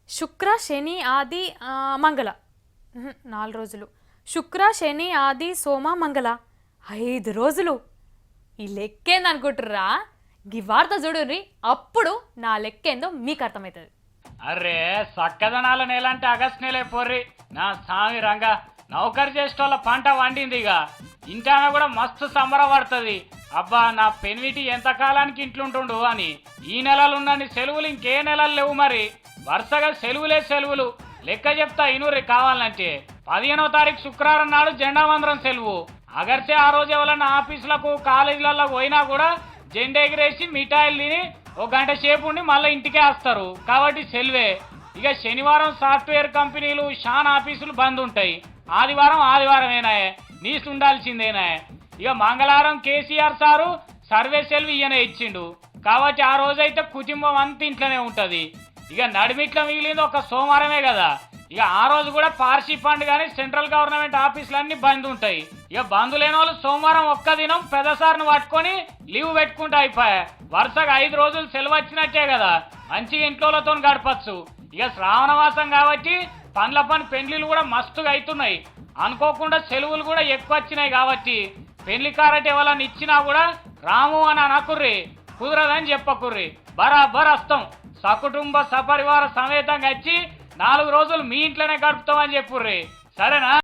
శుక్ర శని ఆది మంగళ 4 రోజులు. శుక్ర శని ఆది సోమ మంగళ 5 రోజులు. ఈ లెక్కేందనుకుంటుర్రా? గీ వార్త చూడుర్రి, అప్పుడు నా లెక్కేందో మీకు అర్థమవుతుంది. అరే సక్కదనాల నెల అంటే ఆగస్టు నెలే పోర్రి. నా సామి రంగా నౌకరు చేసేటోళ్ళ పంట వండింది. ఇక ఇంటాన కూడా మస్తు సంబరపడుతుంది. అబ్బా నా పెనివిటి ఎంత కాలానికి ఇంట్లుంటుండు అని. ఈ నెలలు ఉన్నన్ని సెలవులు ఇంకే నెలలు లేవు. మరి వరుసగా సెలవులే సెలవులు. లెక్క చెప్తా ఇనూరి కావాలంటే 15వ తారీఖు శుక్రవారం నాడు జెండా వందనం సెలవు. అగర్చే ఆ రోజు ఎవరన్నా ఆఫీసులకు కాలేజీలలో పోయినా కూడా జెండా ఎగిరేసి మిఠాయిలు తిని ఒక గంట సేపు ఉండి మళ్ళీ ఇంటికే వస్తారు. కాబట్టి సెలవే. ఇక శనివారం సాఫ్ట్వేర్ కంపెనీలు షాన్ ఆఫీసులు బంద్ ఉంటాయి. ఆదివారమేనాయే నీసు ఉండాల్సిందేనా. ఇక మంగళవారం కేసీఆర్ సారు సర్వే సెలవు ఈయన ఇచ్చిండు. కాబట్టి ఆ రోజైతే కుటుంబం అంతా ఇంట్లోనే ఉంటది. ఇక నడిమిట్ల మిగిలింది ఒక సోమవారమే కదా. ఇక ఆ రోజు కూడా పార్సీ ఫండ్ కానీ సెంట్రల్ గవర్నమెంట్ ఆఫీసులన్నీ బంద్ ఉంటాయి. ఇక బంద్ లేని వాళ్ళు సోమవారం ఒక్క దినం పెద్దసారిని పట్టుకొని లీవ్ పెట్టుకుంటూ అయిపోయా. వరుసగా 5 రోజులు సెలవు వచ్చినట్టే కదా, మంచిగా ఇంట్లోతో గడపచ్చు. ఇక శ్రావణ మాసం కాబట్టి పండ్ల పని పెండ్లిలు కూడా మస్తుగా అవుతున్నాయి. అనుకోకుండా సెలవులు కూడా ఎక్కువ వచ్చినాయి. కాబట్టి పెళ్లి కారటి ఎవరన్నా ఇచ్చినా కూడా రాము అని అనకుర్రి, కుదరదని చెప్పకుర్రి. బరాబర్ వస్తాం, సకుటుంబ సపరివార సమేతంగా వచ్చి 4 రోజులు మీ ఇంట్లోనే గడుపుతామని చెప్పుర్రి. సరేనా?